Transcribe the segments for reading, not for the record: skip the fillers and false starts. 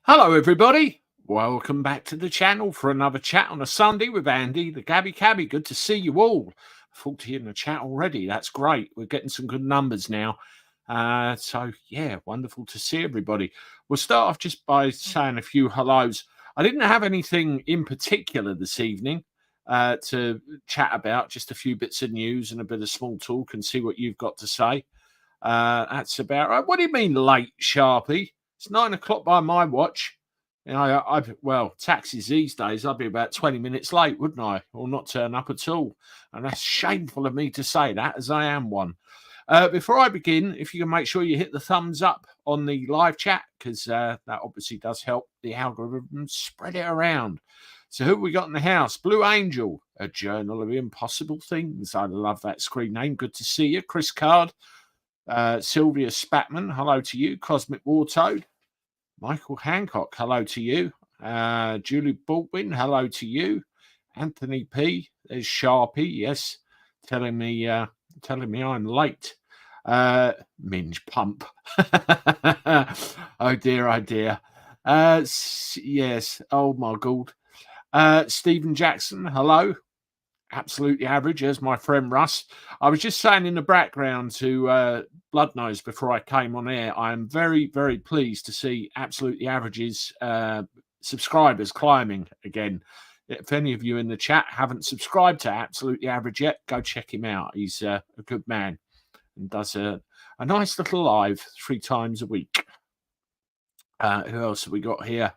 Hello, everybody. Welcome back to the channel for another chat on a Sunday with Andy The Gabby Cabby. Good to see you all. 40 in the chat already. That's great. We're getting some good numbers now. So, yeah, wonderful to see everybody. We'll start off just by saying a few hellos. I didn't have anything in particular this evening to chat about, just a few bits of news and a bit of small talk and see what you've got to say. That's about right. What do you mean late, Sharpie? It's 9 o'clock by my watch. You know, well, taxis these days, I'd be about 20 minutes late, wouldn't I? Or not turn up at all. And that's shameful of me to say that, as I am one. Before I begin, if you can make sure you hit the thumbs up on the live chat, because that obviously does help the algorithm spread it around. So who have we got in the house? Blue Angel, a journal of impossible things. I love that screen name. Good to see you. Chris Card. Sylvia Spatman, hello to you. Cosmic Wartoad. Michael Hancock, hello to you. Julie Baldwin, hello to you. Anthony P, there's Sharpie, yes, telling me I'm late. Minge Pump. Oh dear. Yes, oh my God. Stephen Jackson, hello. Absolutely average, as my friend Russ. I was just saying in the background to Bloodnose before I came on air, I am very, very pleased to see Absolutely Average's subscribers climbing again. If any of you in the chat haven't subscribed to Absolutely Average yet, go check him out. He's a good man and does a nice little live 3 times a week. Who else have we got here?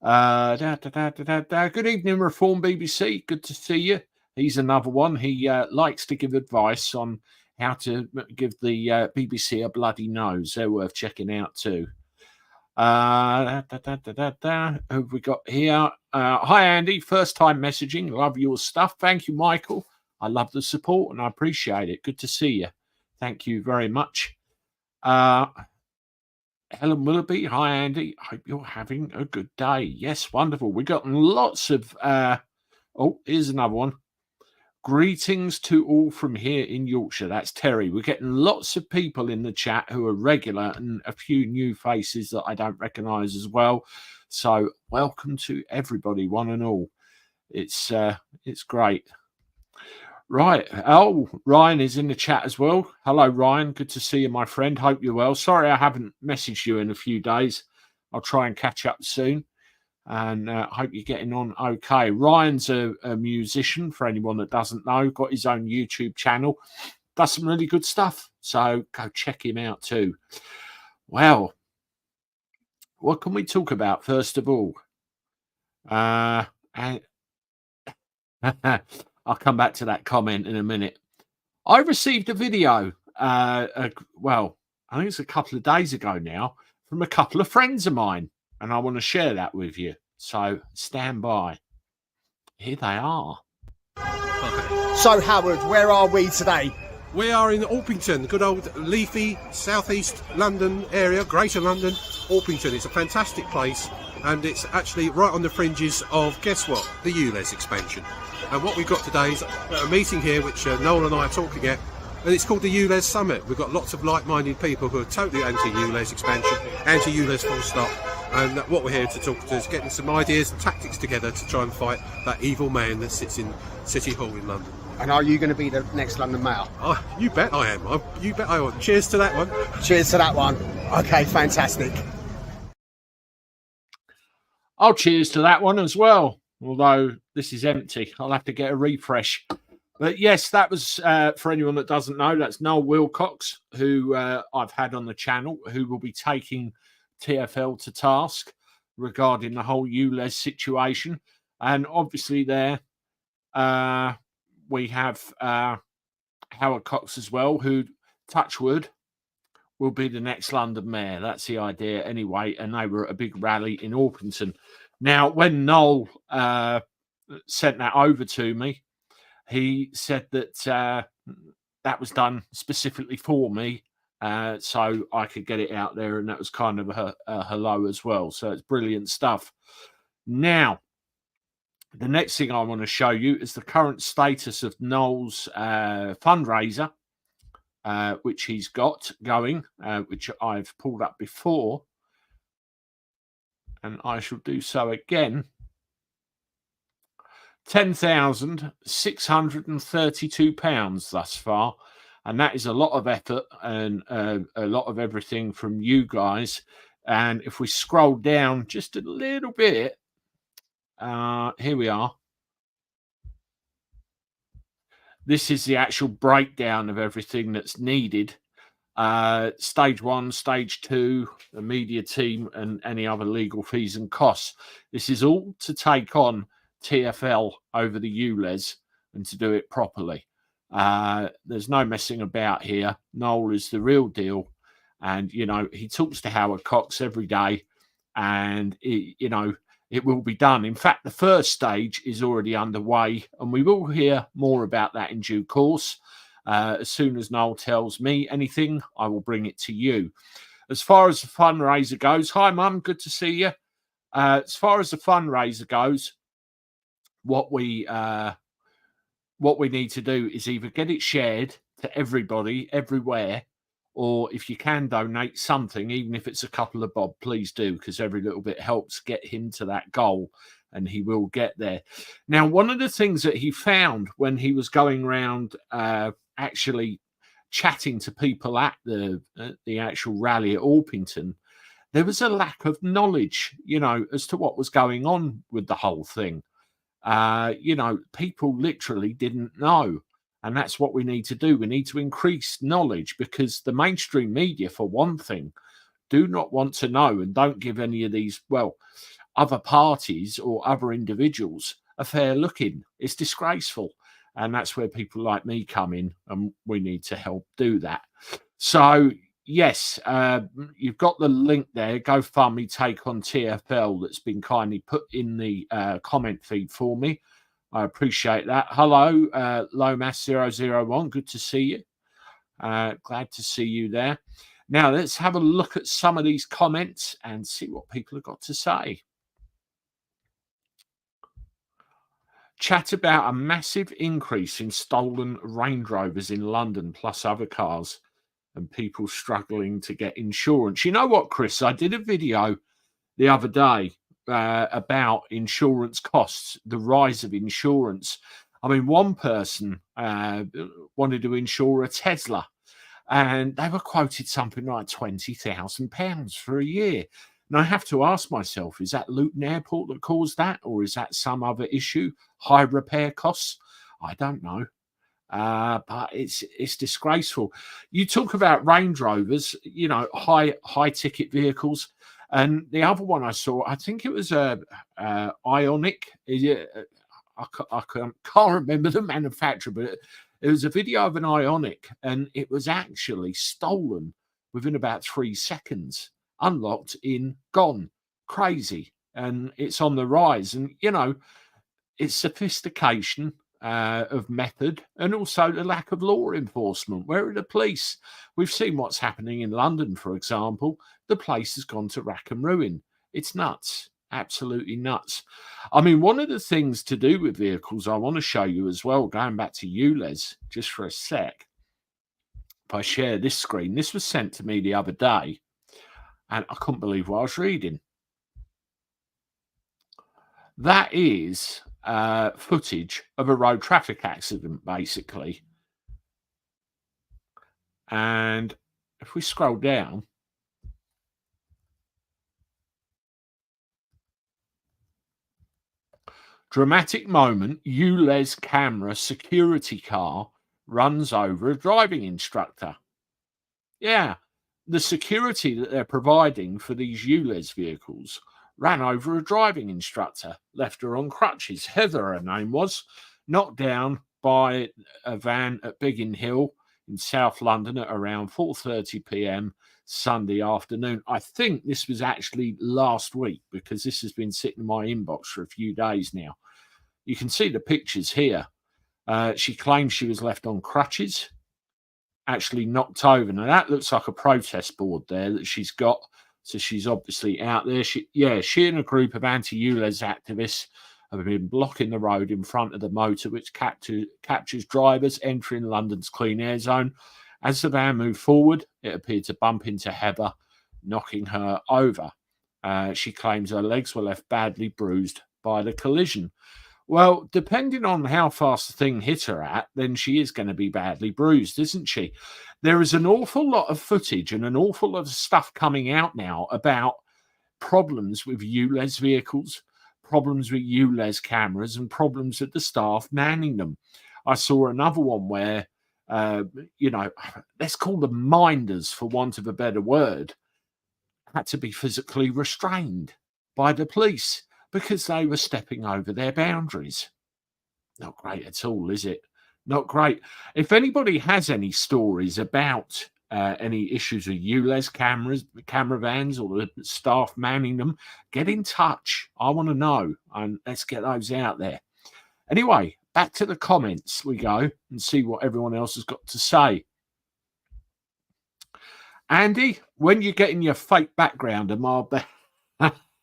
Good evening, Reform BBC. Good to see you. He's another one. He likes to give advice on how to give the BBC a bloody nose. They're worth checking out too. Who have we got here? Hi, Andy. First time messaging. Love your stuff. Thank you, Michael. I love the support and I appreciate it. Good to see you. Thank you very much. Helen Willoughby, hi Andy. Hope you're having a good day. Yes, wonderful. We've got lots of. Oh, here's another one. Greetings to all from here in Yorkshire. That's Terry. We're getting lots of people in the chat who are regular and a few new faces that I don't recognise as well. So welcome to everybody, one and all. It's great. Right. Oh, Ryan is in the chat as well. Hello, Ryan. Good to see you, my friend. Hope you're well. Sorry I haven't messaged you in a few days. I'll try and catch up soon. And hope you're getting on okay. Ryan's a musician, for anyone that doesn't know. Got his own YouTube channel. Does some really good stuff. So go check him out too. Well, what can we talk about first of all? I'll come back to that comment in a minute. I received a video, well, I think it's a couple of days ago now, from a couple of friends of mine, and I want to share that with you. So stand by. Here they are. So, Howard, where are we today? We are in Orpington, good old leafy southeast London area, Greater London. Orpington, it's a fantastic place, and it's actually right on the fringes of, guess what, the ULEZ expansion. And what we've got today is a meeting here which Noel and I are talking at, and it's called the ULEZ Summit. We've got lots of like-minded people who are totally anti-ULEZ expansion, anti-ULEZ full stop, and what we're here to talk to is getting some ideas and tactics together to try and fight that evil man that sits in City Hall in London. And are you going to be the next London Mayor? Oh, you bet I am. You bet I am. Cheers to that one. Cheers to that one. Okay, fantastic. Oh, cheers to that one as well. Although this is empty. I'll have to get a refresh. But yes, that was, for anyone that doesn't know, that's Noel Wilcox, who I've had on the channel, who will be taking TfL to task regarding the whole ULEZ situation. And obviously there we have Howard Cox as well, who, touch wood, will be the next London Mayor. That's the idea anyway. And they were at a big rally in Orpington. Now, when Noel sent that over to me, he said that that was done specifically for me, so I could get it out there, and that was kind of a hello as well. So it's brilliant stuff. Now, the next thing I want to show you is the current status of Noel's fundraiser, which he's got going, which I've pulled up before. and I shall do so again. £10,632 thus far, and that is a lot of effort and a lot of everything from you guys. And if we scroll down just a little bit, here we are. This is the actual breakdown of everything that's needed. Stage 1, stage 2, the media team, and any other legal fees and costs. This is all to take on TfL over the ULEZ and to do it properly. There's no messing about here. Noel is the real deal. And, you know, he talks to Howard Cox every day, and, it will be done. In fact, the first stage is already underway, and we will hear more about that in due course. As soon as Noel tells me anything, I will bring it to you. As far as the fundraiser goes, hi, Mum, good to see you. As far as the fundraiser goes, what we need to do is either get it shared to everybody, everywhere, or if you can donate something, even if it's a couple of bob, please do, because every little bit helps get him to that goal, and he will get there. Now, one of the things that he found when he was going around actually chatting to people at the actual rally at Orpington, there was a lack of knowledge, as to what was going on with the whole thing. People literally didn't know. And that's what we need to do. We need to increase knowledge, because the mainstream media, for one thing, do not want to know and don't give any of these, other parties or other individuals a fair look in. It's disgraceful. And that's where people like me come in, and we need to help do that. So, yes, you've got the link there, GoFundMe Take on TfL, that's been kindly put in the comment feed for me. I appreciate that. Hello, Lomas001. Good to see you. Glad to see you there. Now, let's have a look at some of these comments and see what people have got to say. Chat about a massive increase in stolen Range Rovers in London, plus other cars, and people struggling to get insurance. You know what, Chris? I did a video the other day about insurance costs, the rise of insurance. I mean, one person wanted to insure a Tesla, and they were quoted something like £20,000 for a year. And I have to ask myself, is that Luton Airport that caused that, or is that some other issue? High repair costs? I don't know. But it's disgraceful. You talk about Range Rovers, high ticket vehicles. And the other one I saw, I think it was a Ionic. I can't remember the manufacturer, but it was a video of an Ionic, and it was actually stolen within about 3 seconds, unlocked, gone. Crazy. And it's on the rise. And, it's sophistication of method, and also the lack of law enforcement. Where are the police? We've seen what's happening in London, for example. The place has gone to rack and ruin. It's nuts. Absolutely nuts. I mean, one of the things to do with vehicles I want to show you as well, going back to ULEZ just for a sec. If I share this screen, this was sent to me the other day, and I couldn't believe what I was reading. That is footage of a road traffic accident, basically. And if we scroll down, dramatic moment, ULEZ camera security car runs over a driving instructor. Yeah, the security that they're providing for these ULEZ vehicles ran over a driving instructor, left her on crutches. Heather, her name was, knocked down by a van at Biggin Hill in South London at around 4:30 p.m. Sunday afternoon. I think this was actually last week, because this has been sitting in my inbox for a few days now. You can see the pictures here. She claims she was left on crutches, actually knocked over. Now, that looks like a protest board there that she's got. So she's obviously out there. She and a group of anti-ULEZ activists have been blocking the road in front of the motor, which captures drivers entering London's clean air zone. As the van moved forward, it appeared to bump into Heather, knocking her over. She claims her legs were left badly bruised by the collision. Well, depending on how fast the thing hit her at, then she is going to be badly bruised, isn't she? There is an awful lot of footage and an awful lot of stuff coming out now about problems with ULEZ vehicles, problems with ULEZ cameras, and problems with the staff manning them. I saw another one where, let's call them minders, for want of a better word, had to be physically restrained by the police because they were stepping over their boundaries. Not great at all, is it? Not great. If anybody has any stories about any issues with ULEZ cameras, camera vans, or the staff manning them, get in touch. I want to know, and let's get those out there. Anyway, back to the comments we go and see what everyone else has got to say. Andy, when you get in your fake background,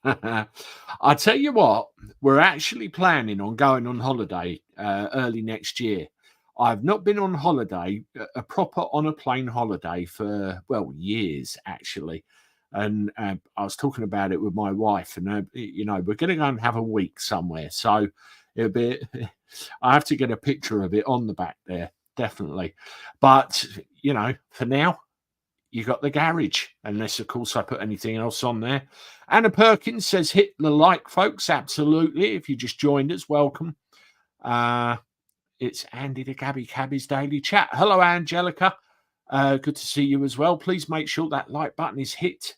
I tell you what, we're actually planning on going on holiday early next year. I've not been on holiday, a proper on a plane holiday for, well, years actually. And I was talking about it with my wife, and we're going to go and have a week somewhere. So it'll be, I have to get a picture of it on the back there, definitely. But for now, you got the garage, unless, of course, I put anything else on there. Anna Perkins says, hit the like, folks. Absolutely. If you just joined us, welcome. It's Andy the Gabby Cabby's Daily Chat. Hello, Angelica. Good to see you as well. Please make sure that like button is hit.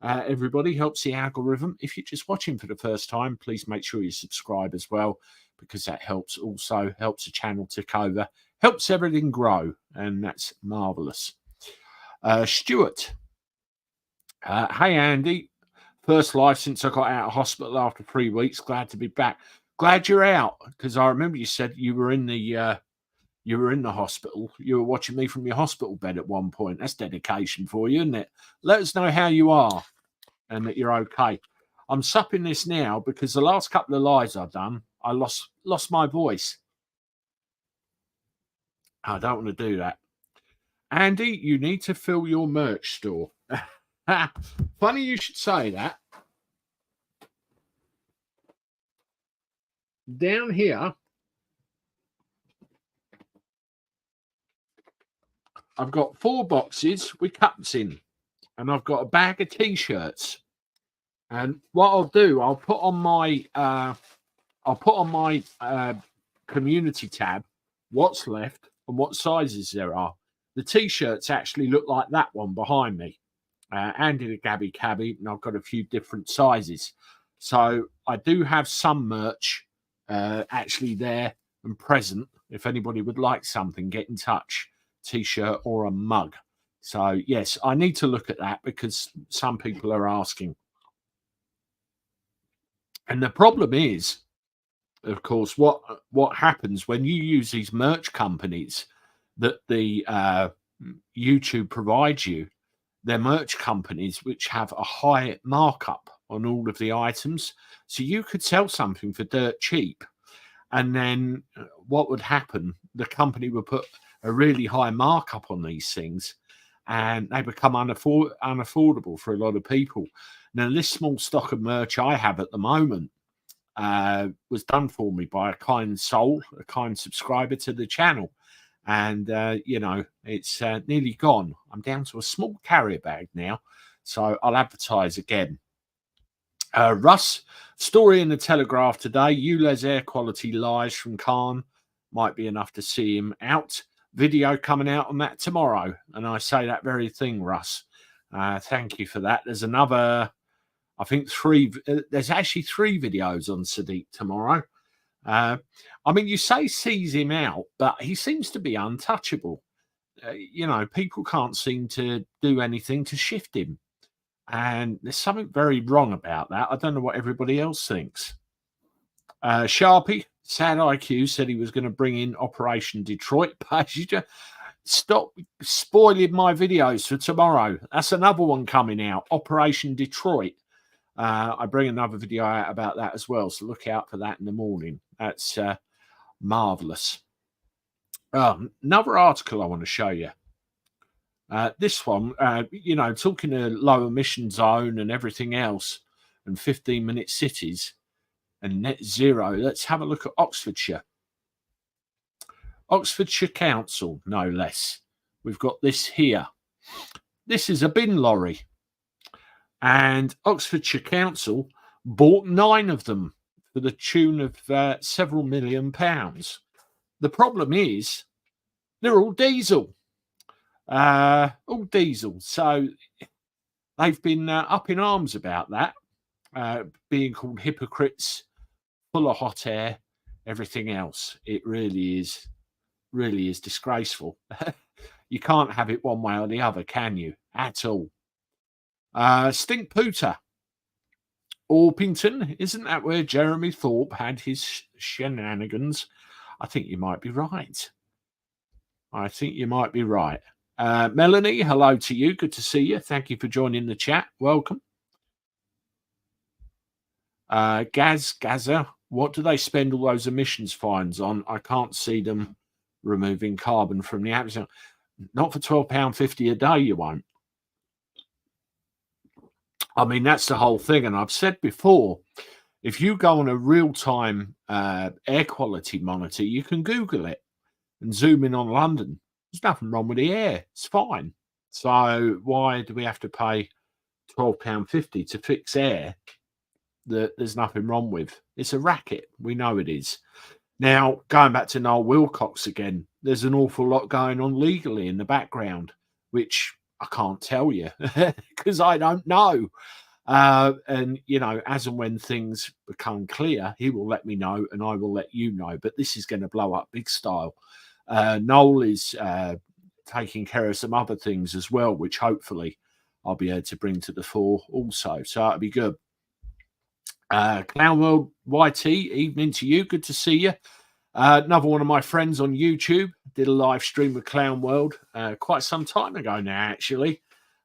Everybody, helps the algorithm. If you're just watching for the first time, please make sure you subscribe as well, because that helps the channel tick over, helps everything grow, and that's marvelous. Stuart. Hey, Andy. First live since I got out of hospital after 3 weeks. Glad to be back. Glad you're out, because I remember you said you were in the hospital. You were watching me from your hospital bed at one point. That's dedication for you, isn't it? Let us know how you are and that you're okay. I'm supping this now because the last couple of lives I've done, I lost my voice. I don't want to do that. Andy, you need to fill your merch store. Funny you should say that. Down here, I've got 4 boxes with cups in, and I've got a bag of T-shirts. And what I'll do, I'll put on my community tab what's left and what sizes there are. The T-shirts actually look like that one behind me, Andy the Gabby Cabby, and I've got a few different sizes. So I do have some merch actually there and present. If anybody would like something, get in touch. T-shirt or a mug. So yes, I need to look at that because some people are asking. And the problem is, of course, what happens when you use these merch companies that the YouTube provides you. They're merch companies which have a high markup on all of the items. So you could sell something for dirt cheap, and then what would happen? The company would put a really high markup on these things, and they become unaffordable for a lot of people. Now, this small stock of merch I have at the moment was done for me by a kind soul, a kind subscriber to the channel. And, it's nearly gone. I'm down to a small carrier bag now, so I'll advertise again. Russ, story in the Telegraph today, ULEZ air quality lies from Khan. Might be enough to see him out. Video coming out on that tomorrow. And I say that very thing, Russ. Thank you for that. There's another, I think there's actually 3 videos on Sadiq tomorrow. You say sees him out, but he seems to be untouchable. People can't seem to do anything to shift him. And there's something very wrong about that. I don't know what everybody else thinks. Sharpie, Sad IQ, said he was going to bring in Operation Detroit passenger. Stop spoiling my videos for tomorrow. That's another one coming out, Operation Detroit. I bring another video out about that as well, so look out for that in the morning. That's marvelous. Another article I want to show you. This one, talking a low emission zone and everything else. and 15-minute cities and net zero. Let's have a look at Oxfordshire. Oxfordshire Council, no less. We've got this here. This is a bin lorry. And Oxfordshire Council bought 9 of them for the tune of several £1 million. The problem is they're all diesel. All diesel. So they've been up in arms about that, being called hypocrites, full of hot air, everything else. It really is disgraceful. You can't have it one way or the other, can you? At all. Stink Pooter. Orpington, isn't that where Jeremy Thorpe had his shenanigans? I think you might be right. Melanie, hello to you. Good to see you. Thank you for joining the chat. Welcome. Gaza, what do they spend all those emissions fines on? I can't see them removing carbon from the atmosphere. Not for £12.50 a day, you won't. I mean, that's the whole thing. And I've said before, if you go on a real-time air quality monitor, you can Google it and zoom in on London. There's nothing wrong with the air. It's fine. So why do we have to pay £12.50 to fix air that there's nothing wrong with? It's a racket. We know it is. Now, going back to Noel Wilcox again, there's an awful lot going on legally in the background, which I can't tell you because I don't know. And, you know, as and when things become clear, he will let me know and I will let you know. But this is going to blow up big style. Noel is taking care of some other things as well, which hopefully I'll be able to bring to the fore also. So that'll be good. Clown World YT, evening to you. Good to see you. Another one of my friends on YouTube did a live stream with Clown World quite some time ago now, actually.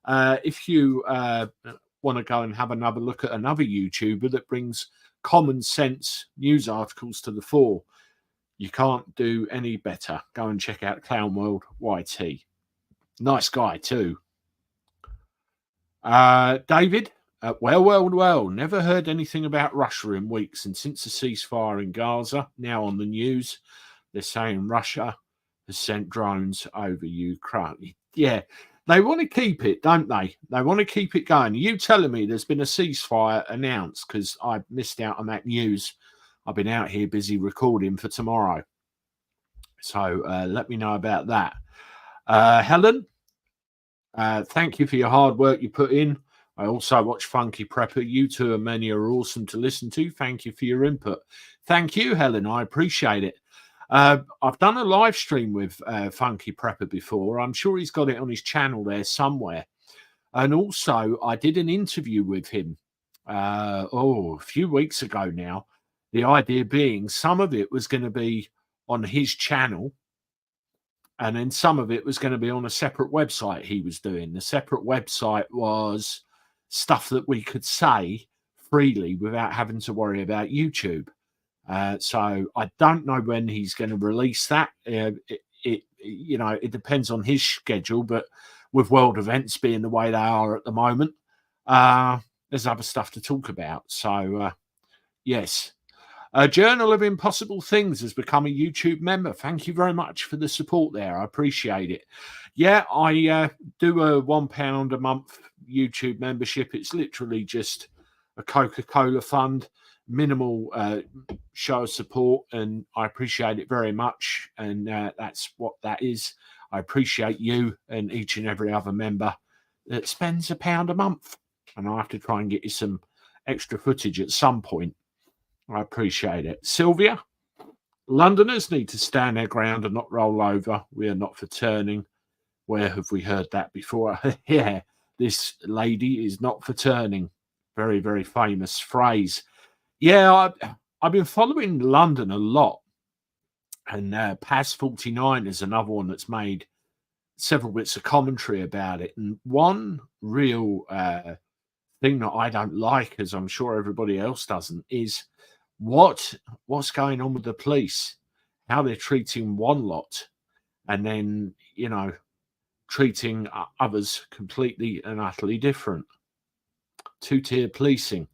If you want to go and have another look at another YouTuber that brings common sense news articles to the fore, you can't do any better. Go and check out Clown World YT. Nice guy too. David, well. Never heard anything about Russia in weeks, and since the ceasefire in Gaza, now on the news, they're saying Russia has sent drones over Ukraine. Yeah, they want to keep it, don't they? They want to keep it going. You telling me there's been a ceasefire announced because I missed out on that news. I've been out here busy recording for tomorrow. So let me know about that. Helen, thank you for your hard work you put in. I also watch Funky Prepper. You two and many are awesome to listen to. Thank you for your input. Thank you, Helen. I appreciate it. I've done a live stream with Funky Prepper before. I'm sure he's got it on his channel there somewhere. And also, I did an interview with him a few weeks ago now. The idea being some of it was going to be on his channel, and then some of it was going to be on a separate website he was doing. The separate website was stuff that we could say freely without having to worry about YouTube. So I don't know when he's going to release that. It depends on his schedule, but with world events being the way they are at the moment, there's other stuff to talk about. So, yes. Journal of Impossible Things has become a YouTube member. Thank you very much for the support there. I appreciate it. Yeah, I do a £1 a month YouTube membership. It's literally just a Coca-Cola fund, minimal show of support, and I appreciate it very much. And that's what that is. I appreciate you and each and every other member that spends £1 a month. And I have to try and get you some extra footage at some point. I appreciate it. Sylvia, Londoners need to stand their ground and not roll over. We are not for turning. Where have we heard that before? Yeah, this lady is not for turning. Very, very famous phrase. Yeah, I've been following London a lot. And Paz 49 is another one that's made several bits of commentary about it. And one real thing that I don't like, as I'm sure everybody else doesn't, is what's going on with the police, how they're treating one lot and then, treating others completely and utterly different. Two-tier policing.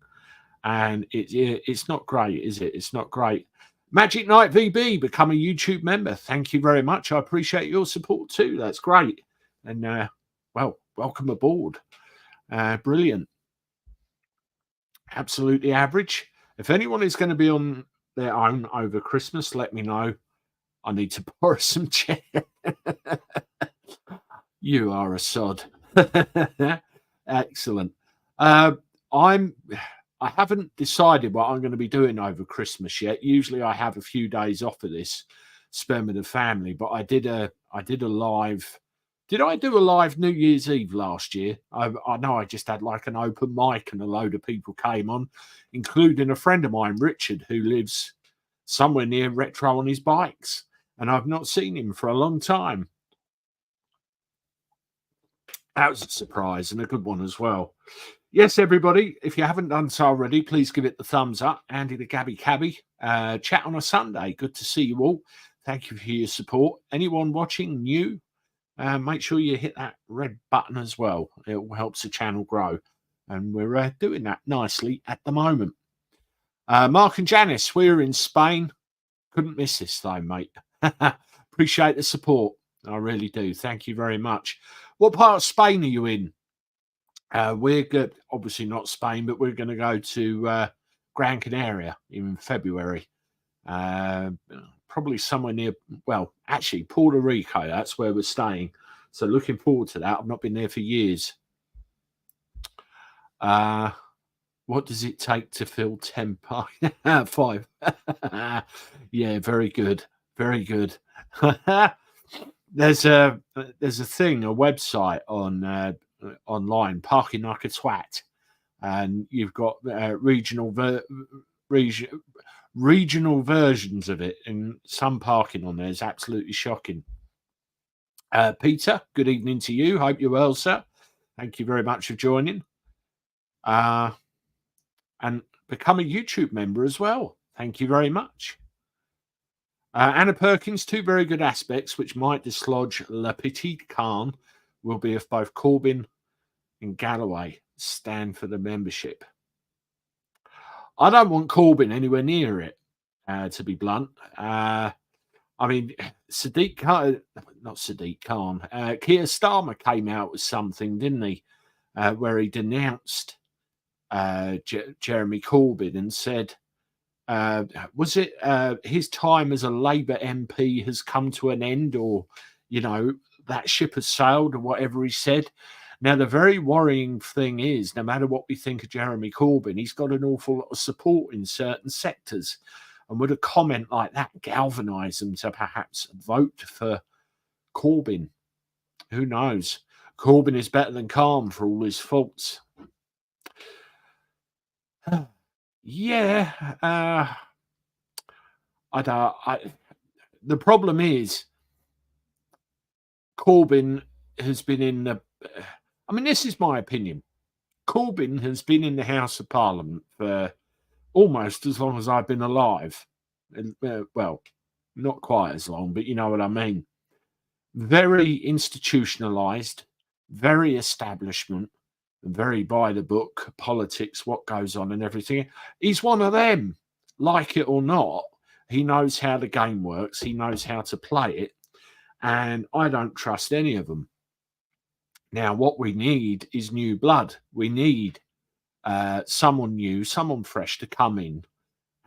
and it's not great, is it? It's not great. Magic Knight VB, become a YouTube member. Thank you very much. I appreciate your support too. That's great. And well, welcome aboard. Brilliant. Absolutely average. If anyone is going to be on their own over Christmas, let me know. I need to borrow some chair. You are a sod. Excellent. I haven't decided what I'm going to be doing over Christmas yet. Usually I have a few days off of this, spend with the family, but I did a live. Did I do a live New Year's Eve last year? I know I just had like an open mic and a load of people came on, including a friend of mine, Richard, who lives somewhere near Retro on his bikes. And I've not seen him for a long time. That was a surprise and a good one as well. Yes, everybody, if you haven't done so already, please give it the thumbs up. Andy the Gabby Cabby, chat on a Sunday. Good to see you all. Thank you for your support. Anyone watching new, make sure you hit that red button as well. It helps the channel grow. And we're doing that nicely at the moment. Mark and Janice, we're in Spain. Couldn't miss this though, mate. Appreciate the support. I really do. Thank you very much. What part of Spain are you in? We're good. Obviously not Spain, but we're going to go to Gran Canaria in February. Probably somewhere near, well, actually Puerto Rico. That's where we're staying. So looking forward to that. I've not been there for years. What does it take to fill 10 parking? 5. Yeah, very good. Very good. There's a thing, a website on online, Parking Like a Twat, and you've got regional versions of it, and some parking on there is absolutely shocking. Peter, good evening to you. Hope you're well, sir. Thank you very much for joining. And become a YouTube member as well. Thank you very much. Anna Perkins, 2 very good aspects which might dislodge Le Petit Khan will be if both Corbyn and Galloway stand for the membership. I don't want Corbyn anywhere near it, to be blunt. I mean, Sadiq Khan, not Sadiq Khan, Keir Starmer came out with something, didn't he, where he denounced Jeremy Corbyn and said, was it his time as a Labour MP has come to an end, or, you know, that ship has sailed, or whatever he said. Now, the very worrying thing is, no matter what we think of Jeremy Corbyn, he's got an awful lot of support in certain sectors. And would a comment like that galvanise them to perhaps vote for Corbyn? Who knows? Corbyn is better than Khan for all his faults. Yeah, the problem is Corbyn has been in the. I mean, this is my opinion. Corbyn has been in the House of Parliament for almost as long as I've been alive. Well, not quite as long, but you know what I mean. Very institutionalised, very establishment, very by the book politics, what goes on and everything. He's one of them, like it or not. He knows how the game works. He knows how to play it. And I don't trust any of them. Now, what we need is new blood. We need someone new, someone fresh to come in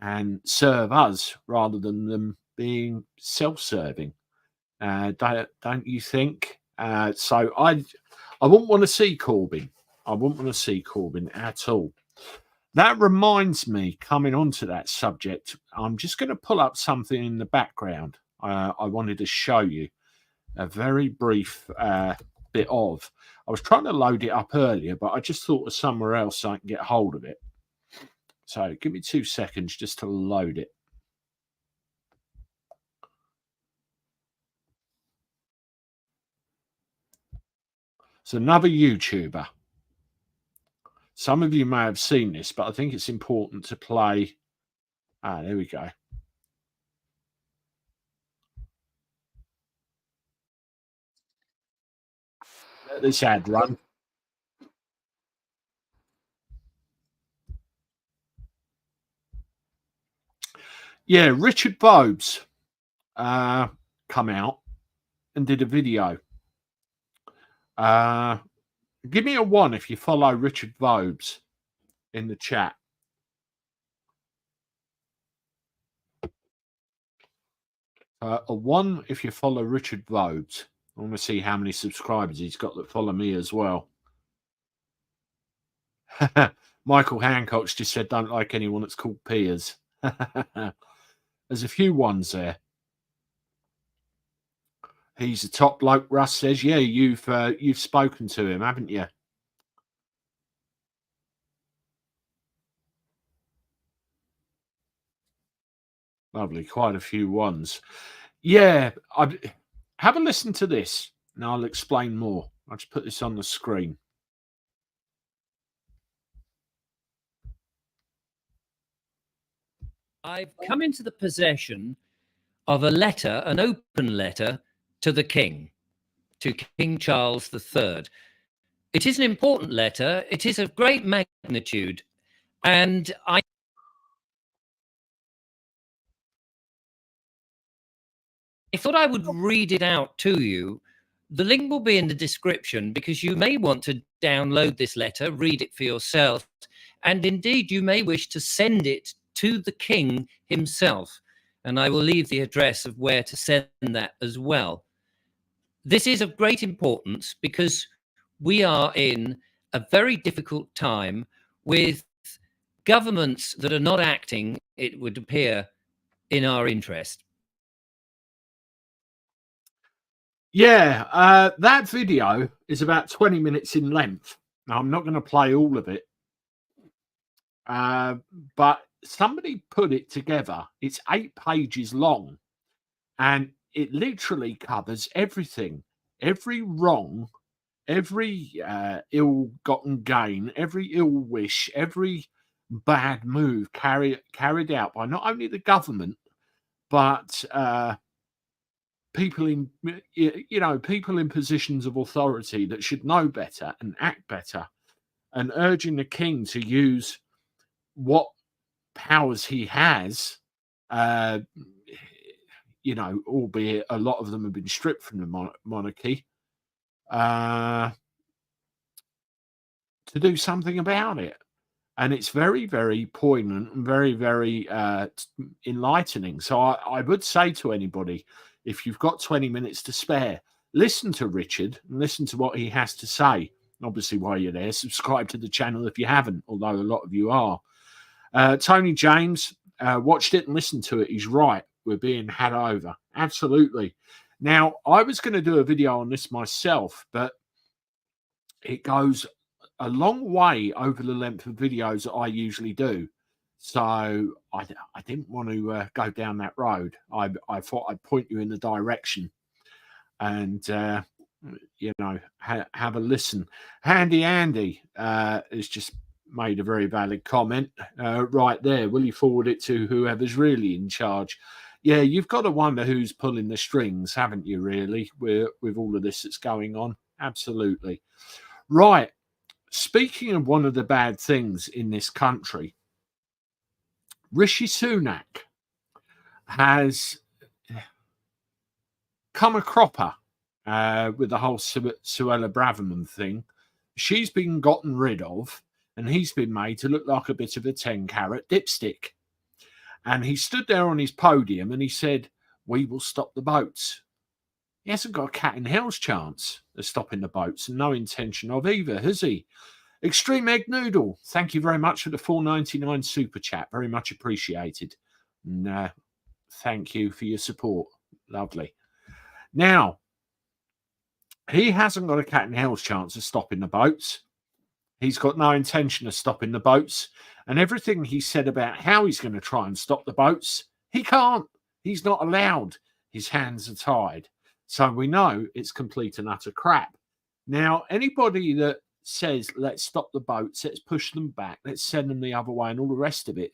and serve us rather than them being self-serving. Don't you think? So I wouldn't want to see Corbyn. I wouldn't want to see Corbyn at all. That reminds me, coming on to that subject, I'm just going to pull up something in the background. I wanted to show you a very brief bit of. I was trying to load it up earlier, but I just thought of somewhere else so I can get hold of it. So give me 2 seconds just to load it. It's another YouTuber. Some of you may have seen this, but I think it's important to play. There we go. Let this ad run. Yeah, Richard Bobes come out and did a video. Give me a 1 if you follow Richard Bobes in the chat. A 1 if you follow Richard Bobes. I want to see how many subscribers he's got that follow me as well. Michael Hancock's just said, don't like anyone that's called Piers. There's a few ones there. He's a top bloke, Russ says. Yeah, you've spoken to him, haven't you? Lovely, quite a few ones. Yeah, have a listen to this, and I'll explain more. I'll just put this on the screen. I've come into the possession of a letter, an open letter to the King, to King Charles III. It is an important letter. It is of great magnitude. And I thought I would read it out to you. The link will be in the description because you may want to download this letter, read it for yourself, and indeed you may wish to send it to the King himself. And I will leave the address of where to send that as well. This is of great importance because we are in a very difficult time with governments that are not acting, it would appear, in our interest. Yeah, that video is about 20 minutes in length. Now, I'm not going to play all of it, but somebody put it together. It's 8 pages long, and it literally covers everything, every wrong, every ill-gotten gain, every ill wish, every bad move carried out by not only the government, but people in, people in positions of authority that should know better and act better, and urging the King to use what powers he has, albeit a lot of them have been stripped from the monarchy, to do something about it. And it's very, very poignant and very, very enlightening. So I would say to anybody, if you've got 20 minutes to spare, listen to Richard and listen to what he has to say. Obviously, while you're there, subscribe to the channel if you haven't, although a lot of you are. Tony James watched it and listened to it. He's right. We're being had over. Absolutely. Now, I was going to do a video on this myself, but it goes a long way over the length of videos that I usually do. So I didn't want to go down that road. I thought I'd point you in the direction and, have a listen. Handy Andy has just made a very valid comment right there. Will you forward it to whoever's really in charge? Yeah, you've got to wonder who's pulling the strings, haven't you, really, with all of this that's going on? Absolutely. Right. Speaking of one of the bad things in this country, Rishi Sunak has come a cropper with the whole Suella Braverman thing. She's been gotten rid of, and he's been made to look like a bit of a 10-carat dipstick. And he stood there on his podium and he said, "We will stop the boats." He hasn't got a cat in hell's chance of stopping the boats, and no intention of either, has he? Extreme Egg Noodle, thank you very much for the $4.99 super chat. Very much appreciated. And, thank you for your support. Lovely. Now, he hasn't got a cat in hell's chance of stopping the boats. He's got no intention of stopping the boats. And everything he said about how he's going to try and stop the boats, he can't. He's not allowed. His hands are tied. So we know it's complete and utter crap. Now, anybody that says, let's stop the boats, let's push them back, let's send them the other way and all the rest of it,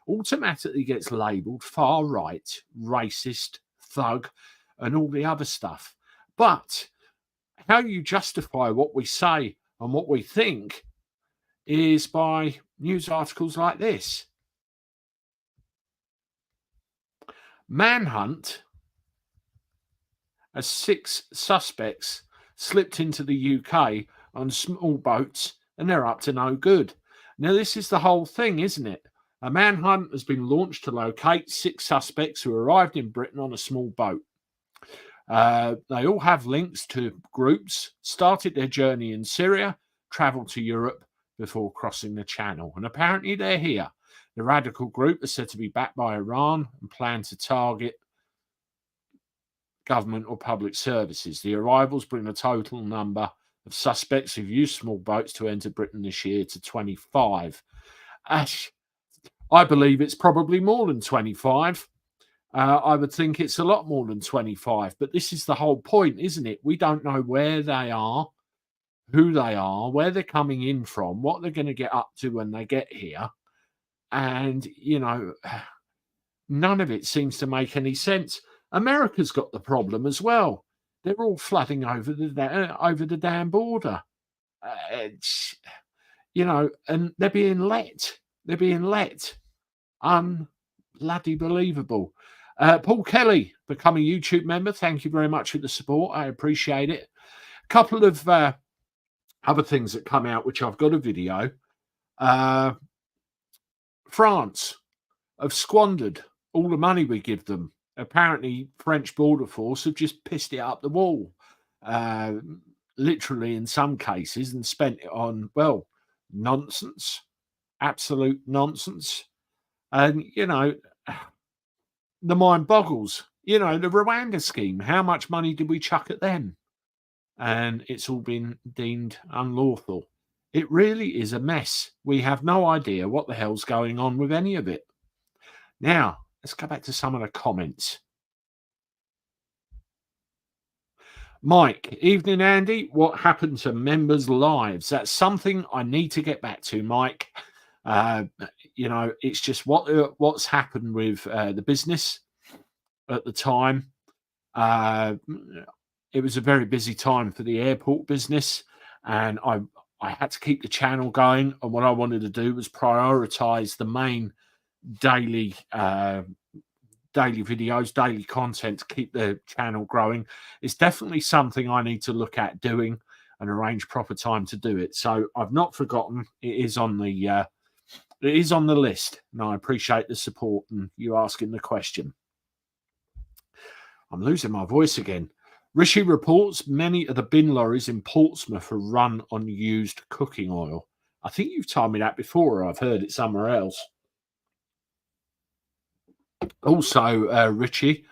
automatically gets labelled far right, racist, thug, and all the other stuff. But how you justify what we say and what we think is by news articles like this. manhunt as 6 suspects slipped into the UK on small boats, and they're up to no good. Now, this is the whole thing, isn't it? A manhunt has been launched to locate 6 suspects who arrived in Britain on a small boat. They all have links to groups, started their journey in Syria, travelled to Europe before crossing the Channel. And apparently they're here. The radical group is said to be backed by Iran and plan to target government or public services. The arrivals bring the total number of suspects who've used small boats to enter Britain this year to 25. I believe it's probably more than 25. I would think it's a lot more than 25. But this is the whole point, isn't it? We don't know where they are, who they are, where they're coming in from, what they're going to get up to when they get here. And, you know, none of it seems to make any sense. America's got the problem as well. They're all flooding over the damn border. You know, and they're being let. They're being let. Bloody believable. Paul Kelly, become a YouTube member. Thank you very much for the support. I appreciate it. A couple of other things that come out, which I've got a video. France have squandered all the money we give them. Apparently, French border force have just pissed it up the wall, literally in some cases, and spent it on, well, nonsense, absolute nonsense. And, you know, the mind boggles. You know, the Rwanda scheme, how much money did we chuck at them? And it's all been deemed unlawful. It really is a mess. We have no idea what the hell's going on with any of it. Now, let's go back to some of the comments. Mike, evening, Andy. What happened to members' lives? That's something I need to get back to, Mike. You know, it's just what's happened with the business at the time. It was a very busy time for the airport business, and I had to keep the channel going. And what I wanted to do was prioritize the main daily videos, daily content to keep the channel growing. It's definitely something I need to look at doing and arrange proper time to do it. So I've not forgotten. It is on the list, and I appreciate the support and you asking the question. I'm losing my voice again. Rishi reports many of the bin lorries in Portsmouth are run on used cooking oil. I think you've told me that before, or I've heard it somewhere else. Also, Richie,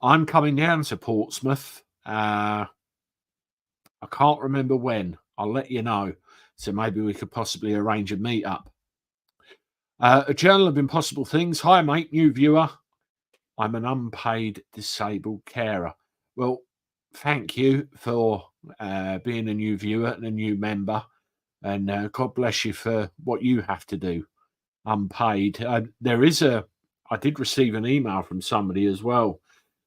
I'm coming down to Portsmouth. I can't remember when. I'll let you know. So maybe we could possibly arrange a meet-up. A Journal of Impossible Things. Hi, mate, new viewer. I'm an unpaid disabled carer. Well, thank you for being a new viewer and a new member. And God bless you for what you have to do. Unpaid. I did receive an email from somebody as well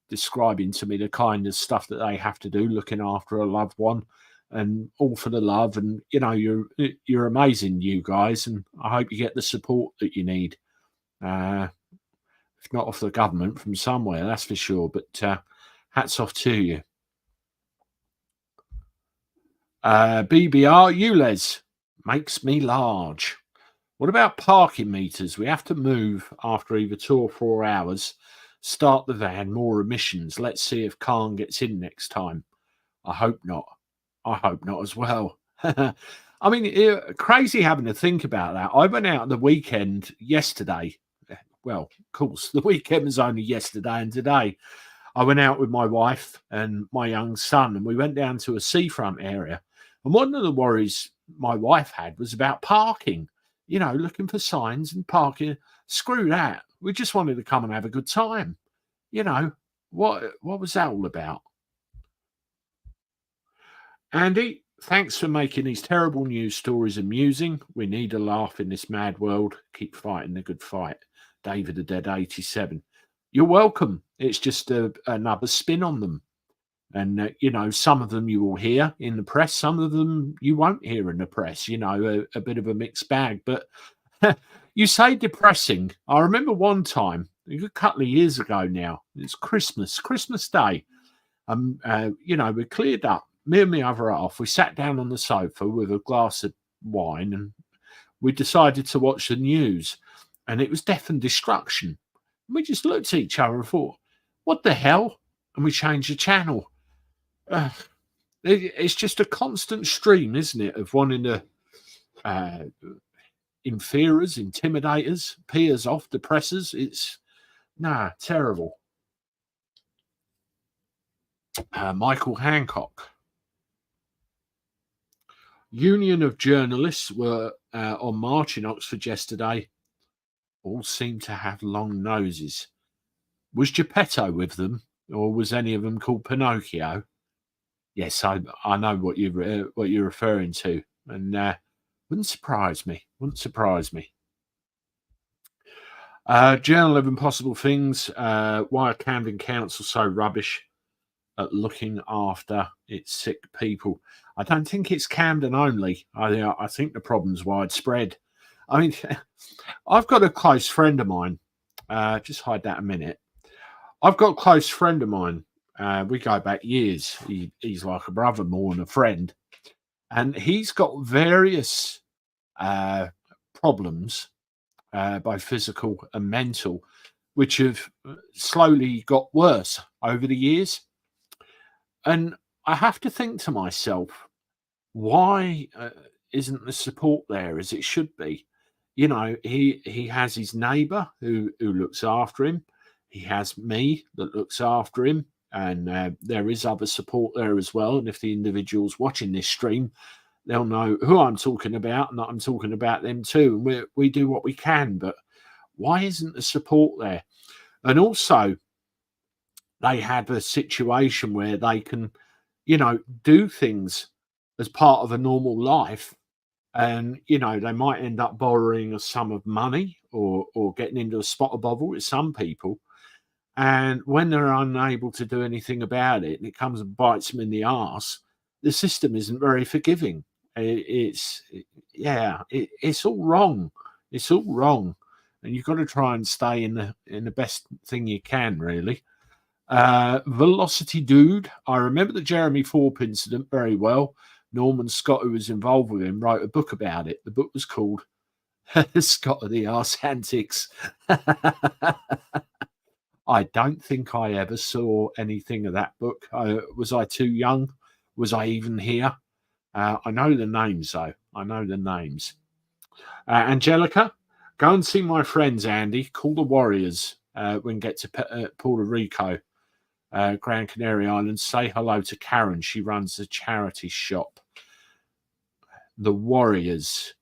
describing to me the kind of stuff that they have to do looking after a loved one, and all for the love. And, you know, you're amazing, you guys, and I hope you get the support that you need. If not off the government, from somewhere, that's for sure. But hats off to you. BBR ULEZ makes me large. What about parking meters? We have to move after either 2 or 4 hours. Start the van, more emissions. Let's see if Khan gets in next time. I hope not. I hope not as well. I mean, crazy having to think about that. I went out on the weekend yesterday. Well, of course, the weekend was only yesterday and today. I went out with my wife and my young son, and we went down to a seafront area. And one of the worries my wife had was about parking. You know, looking for signs and parking. Screw that. We just wanted to come and have a good time. You know, what was that all about? Andy, thanks for making these terrible news stories amusing. We need a laugh in this mad world. Keep fighting the good fight. David the Dead 87. You're welcome. It's just another spin on them. And, you know, some of them you will hear in the press. Some of them you won't hear in the press. You know, a bit of a mixed bag. But you say depressing. I remember one time, a good couple of years ago now. It's Christmas Day. We cleared up. Me and my other half, we sat down on the sofa with a glass of wine and we decided to watch the news. And it was death and destruction. And we just looked at each other and thought, what the hell? And we changed the channel. It's just a constant stream, isn't it, of wanting to inferiors, intimidators, peers off, depressors. It's terrible. Michael Hancock. Union of Journalists were on march in Oxford yesterday. All seemed to have long noses. Was Geppetto with them, or was any of them called Pinocchio? Yes, I know what you're referring to, and wouldn't surprise me. Journal of Impossible Things. Why are Camden Council so rubbish at looking after its sick people? I don't think it's Camden only. I think the problem's widespread. I mean, I've got a close friend of mine. Just hide that a minute. I've got a close friend of mine. We go back years. He's like a brother more than a friend. And he's got various problems, both physical and mental, which have slowly got worse over the years. And I have to think to myself, why isn't the support there as it should be? You know, he has his neighbour who looks after him. He has me that looks after him. And there is other support there as well. And if the individual's watching this stream, they'll know who I'm talking about and that I'm talking about them too. And we do what we can. But why isn't the support there? And also, they have a situation where they can, do things as part of a normal life. And, they might end up borrowing a sum of money or getting into a spot of bother with some people. And when they're unable to do anything about it, and it comes and bites them in the arse, the system isn't very forgiving. It's all wrong. It's all wrong. And you've got to try and stay in the best thing you can, really. Velocity Dude. I remember the Jeremy Thorpe incident very well. Norman Scott, who was involved with him, wrote a book about it. The book was called Scott of the Arse Antics. I don't think I ever saw anything of that book. Was I too young? Was I even here? I know the names, though. I know the names. Angelica, go and see my friends, Andy. Call the Warriors when get to Puerto Rico, Gran Canaria Islands. Say hello to Karen. She runs the charity shop. The Warriors.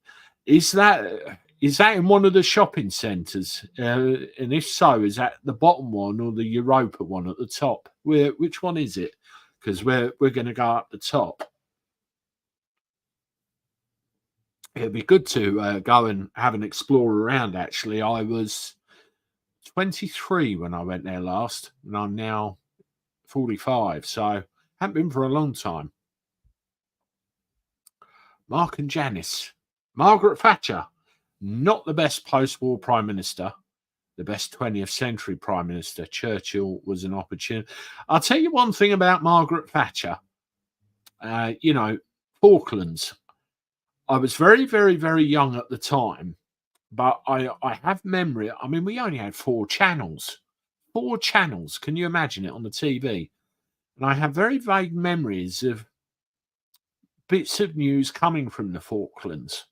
Is that in one of the shopping centres? And if so, is that the bottom one or the Europa one at the top? Which one is it? Because we're going to go up the top. It'd be good to go and have an explore around, actually. I was 23 when I went there last, and I'm now 45, so haven't been for a long time. Mark and Janice. Margaret Thatcher, not the best post-war Prime Minister, the best 20th century Prime Minister. Churchill was an opportunity. I'll tell you one thing about Margaret Thatcher. Falklands. I was very, very, very young at the time, but I have memory. I mean, we only had 4 channels. 4 channels. Can you imagine it on the TV? And I have very vague memories of bits of news coming from the Falklands.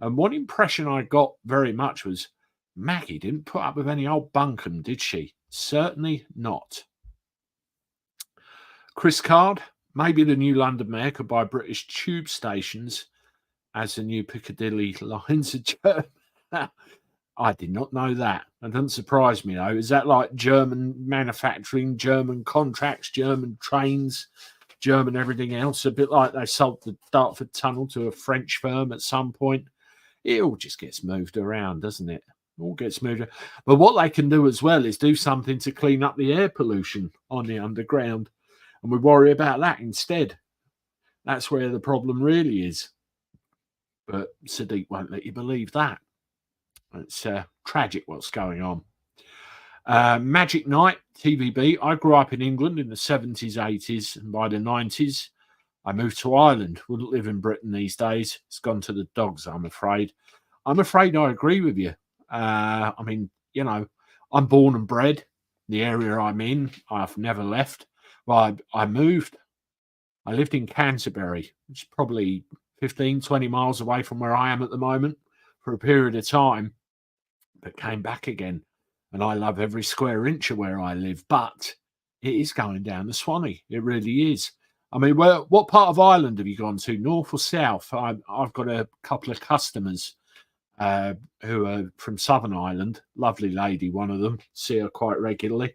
And one impression I got very much was Maggie didn't put up with any old bunkum, did she? Certainly not. Chris Card, maybe the new London Mayor could buy British tube stations as the new Piccadilly lines are I did not know that. It doesn't surprise me, though. Is that like German manufacturing, German contracts, German trains, German everything else? A bit like they sold the Dartford Tunnel to a French firm at some point. It all just gets moved around, doesn't it? All gets moved around. But what they can do as well is do something to clean up the air pollution on the underground. And we worry about that instead. That's where the problem really is. But Sadiq won't let you believe that. It's tragic what's going on. Magic Night, TVB. I grew up in England in the 70s, 80s, and by the 90s, I moved to Ireland. Wouldn't live in Britain these days. It's gone to the dogs, I'm afraid. I'm afraid I agree with you. I mean, you know, I'm born and bred. The area I'm in, I've never left. Well, I moved. I lived in Canterbury, which is probably 15, 20 miles away from where I am at the moment for a period of time, but came back again. And I love every square inch of where I live, but it is going down the Swanee. It really is. I mean, what part of Ireland have you gone to, north or south? I've got a couple of customers who are from Southern Ireland. Lovely lady, one of them. See her quite regularly.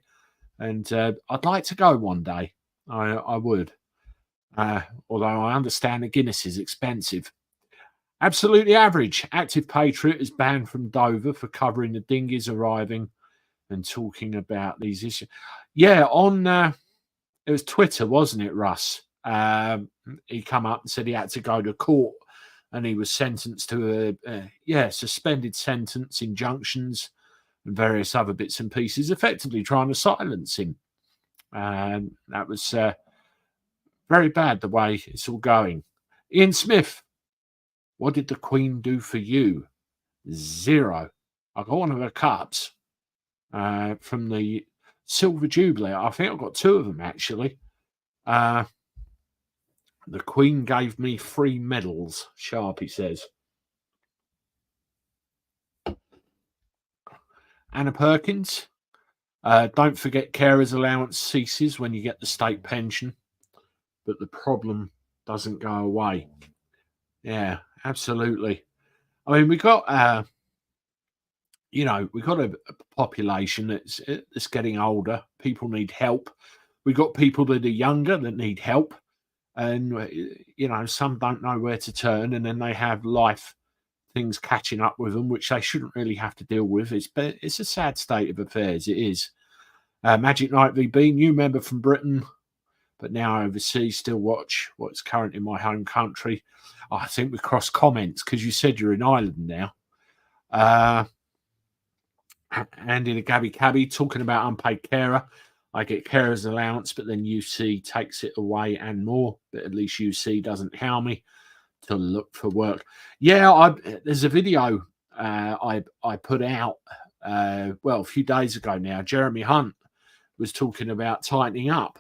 And I'd like to go one day. I would. Although I understand the Guinness is expensive. Absolutely average. Active Patriot is banned from Dover for covering the dinghies arriving and talking about these issues. Yeah, on it was Twitter, wasn't it, Russ? He come up and said he had to go to court and he was sentenced to a suspended sentence, injunctions, and various other bits and pieces, effectively trying to silence him. And that was very bad the way it's all going. Ian Smith, what did the Queen do for you? 0. I got one of her cups from the Silver Jubilee. I think I've got 2 of them, actually. The Queen gave me 3 medals, Sharpie says. Anna Perkins, don't forget carer's allowance ceases when you get the state pension, but the problem doesn't go away. Yeah, absolutely. I mean, we got, we've got a population that's getting older. People need help. We've got people that are younger that need help. And, some don't know where to turn, and then they have life things catching up with them, which they shouldn't really have to deal with. It's a sad state of affairs. It is. Magic Night VB, new member from Britain, but now overseas, still watch what's current in my home country. I think we cross comments because you said you're in Ireland now. Andy The Gabby Cabby talking about unpaid carer. I get carer's allowance, but then UC takes it away and more. But at least UC doesn't howl me to look for work. Yeah, there's a video I put out, a few days ago now. Jeremy Hunt was talking about tightening up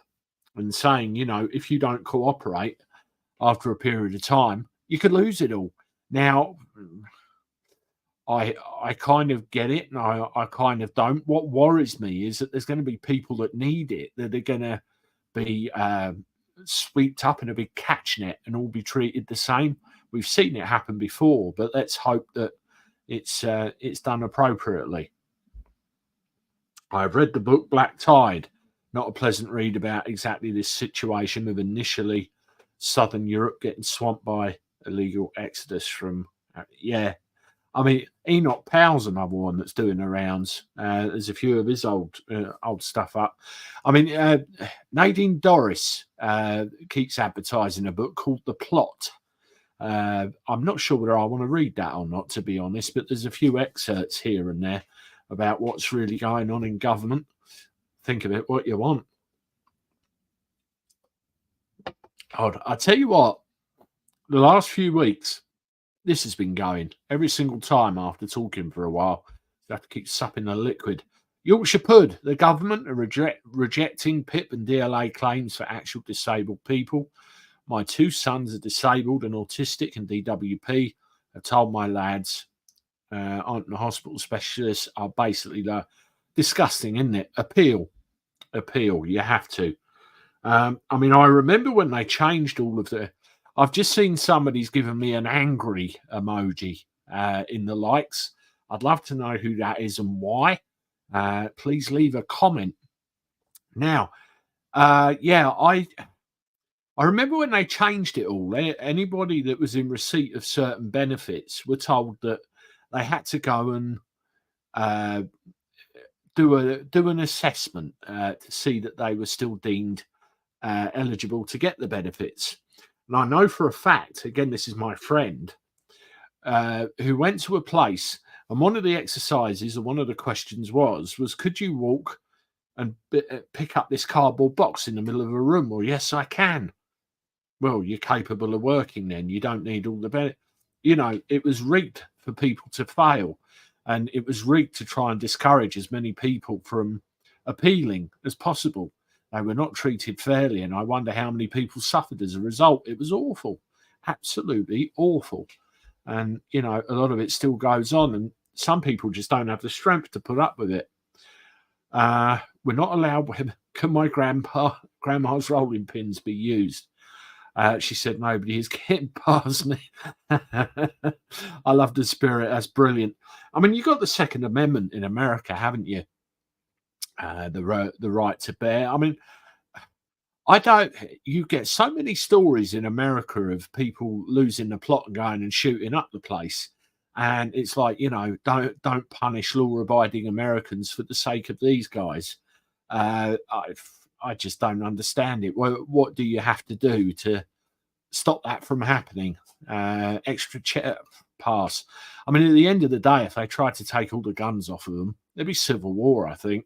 and saying, if you don't cooperate after a period of time, you could lose it all. Now, I kind of get it, and I kind of don't. What worries me is that there's going to be people that need it, that are going to be swept up in a big catch net and all be treated the same. We've seen it happen before, but let's hope that it's done appropriately. I've read the book Black Tide. Not a pleasant read about exactly this situation of initially Southern Europe getting swamped by illegal exodus from, I mean, Enoch Powell's another one that's doing the rounds. There's a few of his old stuff up. I mean, Nadine Dorris keeps advertising a book called The Plot. I'm not sure whether I want to read that or not, to be honest, but there's a few excerpts here and there about what's really going on in government. Think of it what you want. I'll tell you what, the last few weeks, this has been going every single time after talking for a while. You have to keep supping the liquid. Yorkshire Pud, the government are rejecting PIP and DLA claims for actual disabled people. My 2 sons are disabled and autistic, and DWP have told my lads aren't the hospital specialists are basically disgusting, isn't it? Appeal. You have to. I mean, I remember when they changed all of the. I've just seen somebody's given me an angry emoji in the likes. I'd love to know who that is and why. Please leave a comment. Now, I remember when they changed it all. Anybody that was in receipt of certain benefits were told that they had to go and do an assessment to see that they were still deemed eligible to get the benefits. And I know for a fact, again, this is my friend, who went to a place And one of the exercises, or one of the questions was could you walk and pick up this cardboard box in the middle of a room? Well, yes, I can. Well, you're capable of working then. You don't need all the benefit. You know, it was rigged for people to fail. And it was rigged to try and discourage as many people from appealing as possible. They were not treated fairly. And I wonder how many people suffered as a result. It was awful. Absolutely awful. And, you know, a lot of it still goes on. And some people just don't have the strength to put up with it. We're not allowed. Can my grandma's rolling pins be used? She said nobody is getting past me. I love the spirit. That's brilliant. I mean, you got the Second Amendment in America, haven't you? The right to bear. I mean, you get so many stories in America of people losing the plot and going and shooting up the place. And it's like, you know, don't punish law-abiding Americans for the sake of these guys. I just don't understand it. What do you have to do to stop that from happening? Extra pass. I mean, at the end of the day, if they tried to take all the guns off of them, there'd be civil war, I think.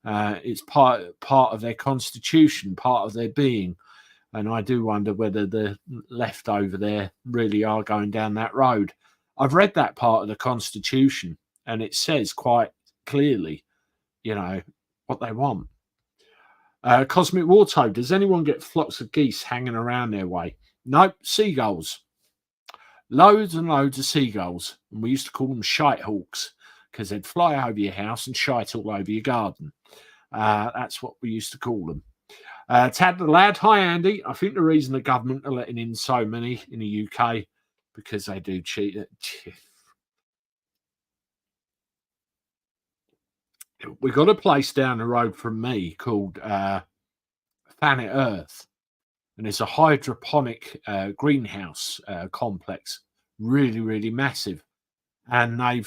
It's part of their constitution, part of their being. And I do wonder whether the left over there really are going down that road. I've read that part of the Constitution, and it says quite clearly, you know, what they want. Cosmic War Toad, does anyone get flocks of geese hanging around their way? Nope, seagulls. Loads and loads of seagulls. And we used to call them shite hawks because they'd fly over your house and shite all over your garden. That's what we used to call them. Tad the Lad, hi Andy. I think the reason the government are letting in so many in the UK because they do cheat. We got a place down the road from me called Planet Earth, and it's a hydroponic greenhouse complex, really, really massive. And they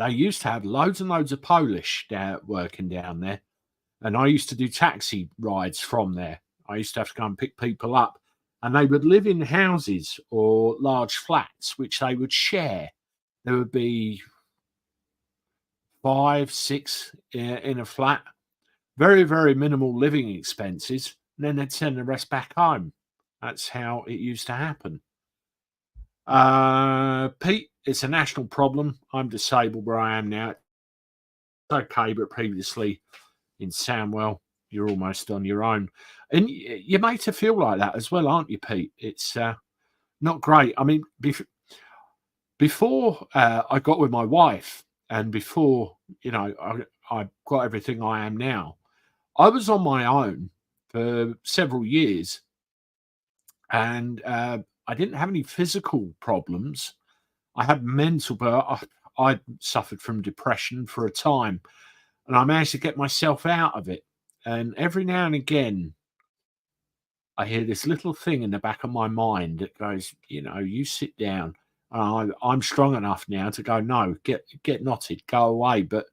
used to have loads and loads of Polish working down there, and I used to do taxi rides from there. I used to have to go and pick people up, and they would live in houses or large flats, which they would share. There would be 5, 6 in a flat, very, very minimal living expenses, and then they'd send the rest back home. That's how it used to happen. Pete, it's a national problem. I'm disabled where I am now. It's okay, but previously in Samwell, you're almost on your own. And you're made to feel like that as well, aren't you, Pete? It's not great. I mean, before I got with my wife and before, you know, I got everything I am now, I was on my own for several years, and I didn't have any physical problems. I had mental, but I suffered from depression for a time, and I managed to get myself out of it. And every now and again, I hear this little thing in the back of my mind that goes, you know, you sit down. I'm strong enough now to go, no, get knotted, go away. But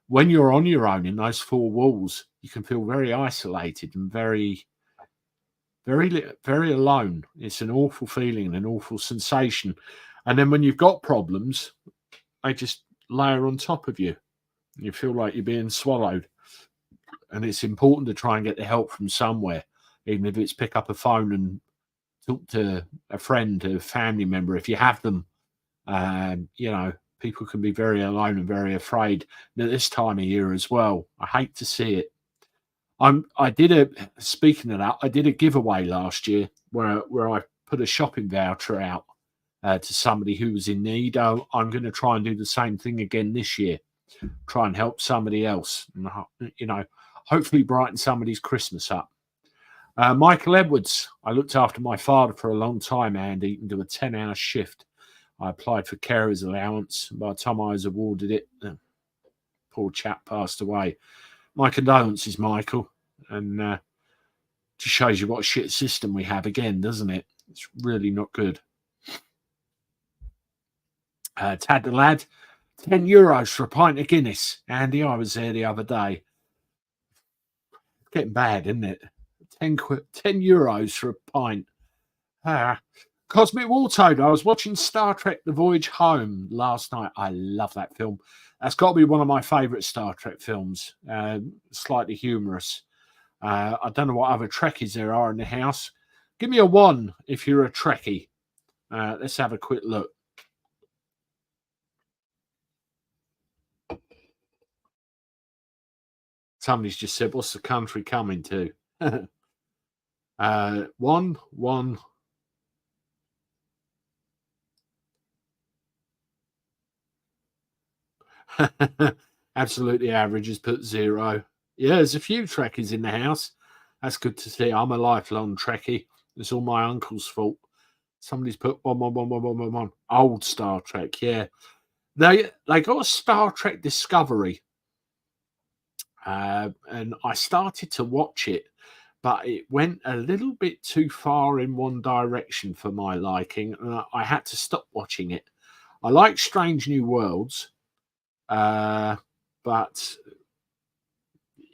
when you're on your own in those four walls, you can feel very isolated and very, very, very alone. It's an awful feeling and an awful sensation. And then when you've got problems, they just layer on top of you. You feel like you're being swallowed. And it's important to try and get the help from somewhere, even if it's pick up a phone and talk to a friend, a family member, if you have them. You know, people can be very alone and very afraid at this time of year as well. I hate to see it. Speaking of that, I did a giveaway last year where I put a shopping voucher out to somebody who was in need. I'm going to try and do the same thing again this year. Try and help somebody else, and, you know, hopefully brighten somebody's Christmas up. Michael Edwards, I looked after my father for a long time, Andy, and do a 10-hour shift. I applied for carer's allowance. By the time I was awarded it, poor chap passed away. My condolences, Michael. And just shows you what a shit system we have again, doesn't it? It's really not good. Tad the Lad, €10 for a pint of Guinness. Andy, I was there the other day. It's getting bad, isn't it? €10 for a pint. Cosmic Wartoad, I was watching Star Trek The Voyage Home last night. I love that film. That's got to be one of my favourite Star Trek films. Slightly humorous. I don't know what other Trekkies there are in the house. Give me a 1 if you're a Trekkie. Let's have a quick look. Somebody's just said, what's the country coming to? 1. Absolutely average has put 0. Yeah, there's a few Trekkies in the house. That's good to see. I'm a lifelong Trekkie. It's all my uncle's fault. Somebody's put 1. Old Star Trek, yeah. They got a Star Trek Discovery. And I started to watch it, but it went a little bit too far in one direction for my liking, and I had to stop watching it. I like Strange New Worlds, but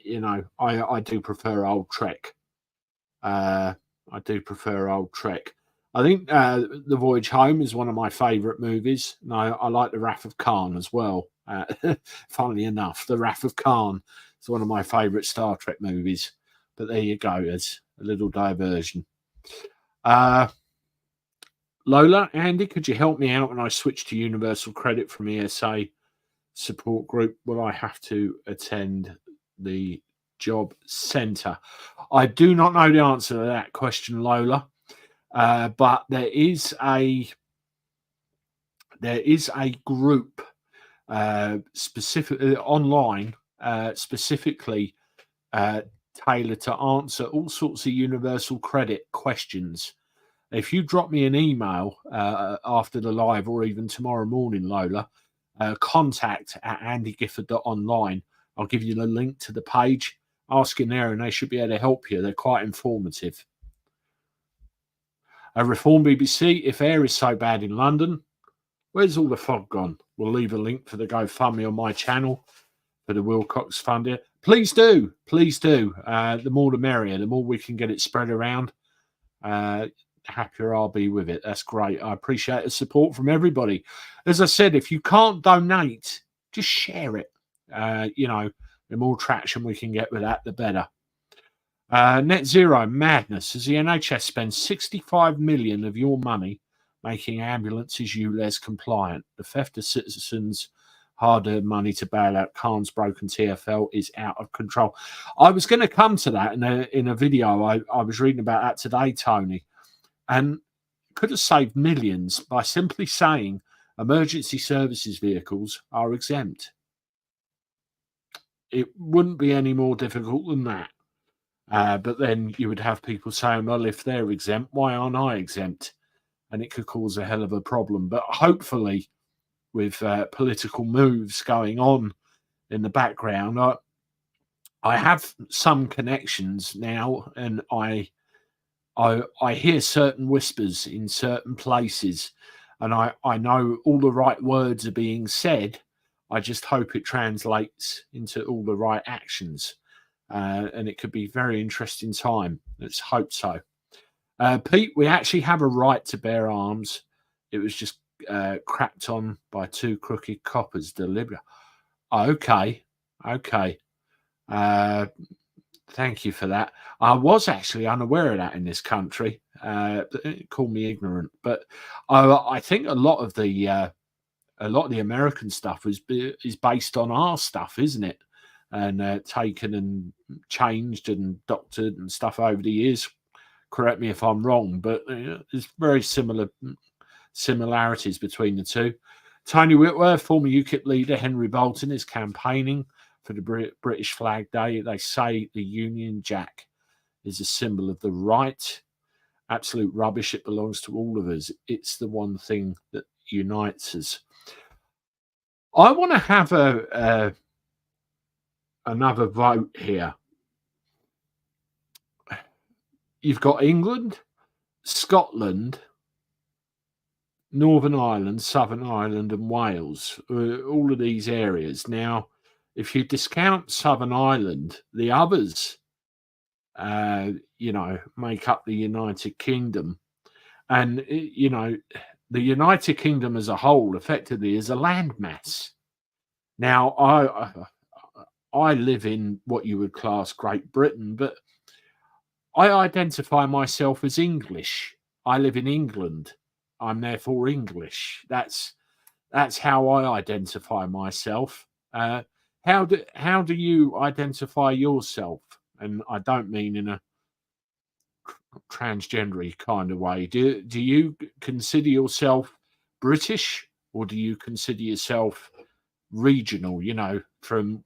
you know, I do prefer old Trek. I think The Voyage Home is one of my favourite movies. And I like The Wrath of Khan as well. Funnily enough, The Wrath of Khan is one of my favourite Star Trek movies. But there you go, as a little diversion. Lola, Andy, could you help me out when I switch to Universal Credit from ESA support group? Will I have to attend the job centre? I do not know the answer to that question, Lola. But there is a group specifically online, specifically tailored to answer all sorts of universal credit questions. If you drop me an email after the live or even tomorrow morning, Lola, contact@andygifford.online. I'll give you the link to the page. Ask in there and they should be able to help you. They're quite informative. Reform BBC, if air is so bad in London, where's all the fog gone? We'll leave a link for the GoFundMe on my channel for the Wilcox Fund here. Please do. The more the merrier. The more we can get it spread around, happier I'll be with it. That's great. I appreciate the support from everybody. As I said, if you can't donate, just share it. You know, the more traction we can get with that, the better. Net zero madness as the NHS spends 65 million of your money making ambulances ULEZ compliant. The theft of citizens' hard-earned money to bail out Khan's broken TfL is out of control. I was going to come to that in a video. I was reading about that today, Tony, and could have saved millions by simply saying emergency services vehicles are exempt. It wouldn't be any more difficult than that. But then you would have people saying, well, if they're exempt, why aren't I exempt? And it could cause a hell of a problem. But hopefully, with political moves going on in the background, I have some connections now, and I hear certain whispers in certain places, and I know all the right words are being said. I just hope it translates into all the right actions. And it could be a very interesting time. Let's hope so. Pete, we actually have a right to bear arms. It was just crapped on by 2 crooked coppers deliberately. Okay. Thank you for that. I was actually unaware of that in this country. Call me ignorant, but I think a lot of the American stuff is based on our stuff, isn't it? And taken and changed and doctored and stuff over the years. Correct me if I'm wrong, but there's very similarities between the two. Tony Whitworth, former UKIP leader Henry Bolton, is campaigning for the British Flag Day. They say the Union Jack is a symbol of the right. Absolute rubbish. It belongs to all of us. It's the one thing that unites us. I want to have another vote here. You've got England, Scotland, Northern Ireland, Southern Ireland, and Wales. All of these areas. Now, if you discount Southern Ireland, the others, make up the United Kingdom. And, you know, the United Kingdom as a whole effectively is a landmass. Now, I live in what you would class Great Britain, but I identify myself as English. I live in England. I'm therefore English. That's how I identify myself. How do you identify yourself? And I don't mean in a transgendery kind of way. Do you consider yourself British, or do you consider yourself regional? You know, from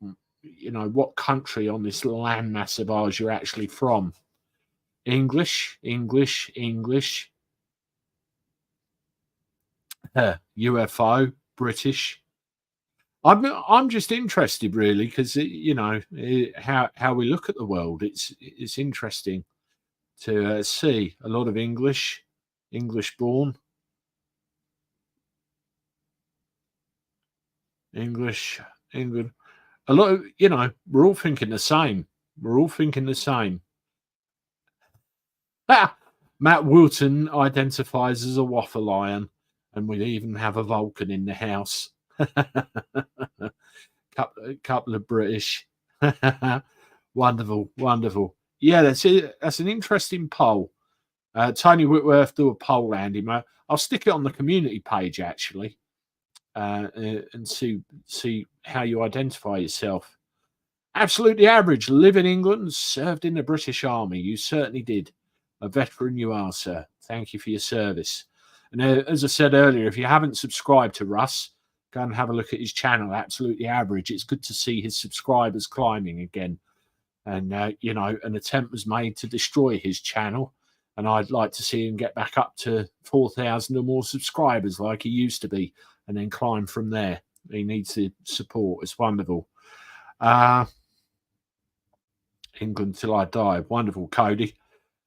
what country on this landmass of ours you're actually from? English, English, English. UFO, British. I'm just interested, really, because how we look at the world. It's interesting to see a lot of English born, English, England. A lot of, we're all thinking the same. We're all thinking the same. Matt Wilton identifies as a waffle iron, and we even have a Vulcan in the house. couple of British. Wonderful, wonderful. Yeah, that's it. That's an interesting poll. Tony Whitworth, do a poll, Andy. I'll stick it on the community page actually, and see how you identify yourself. Absolutely average. Live in England, served in the British Army. You certainly did. A veteran you are, sir. Thank you for your service. And as I said earlier, if you haven't subscribed to Russ, go and have a look at his channel. Absolutely average. It's good to see his subscribers climbing again. And, an attempt was made to destroy his channel. And I'd like to see him get back up to 4,000 or more subscribers like he used to be, and then climb from there. He needs the support. It's wonderful. England till I die. Wonderful, Cody.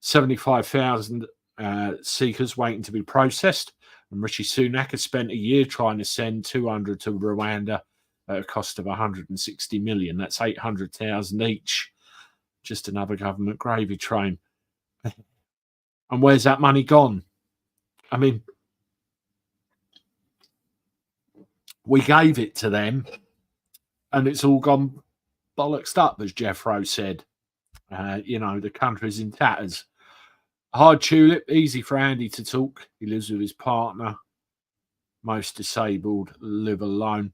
75,000 seekers waiting to be processed. And Rishi Sunak has spent a year trying to send 200 to Rwanda at a cost of 160 million. That's 800,000 each. Just another government gravy train. And where's that money gone? I mean, we gave it to them, and it's all gone bollocksed up, as Jeff Rose said. The country's in tatters. Hard Tulip, easy for Andy to talk. He lives with his partner. Most disabled, live alone.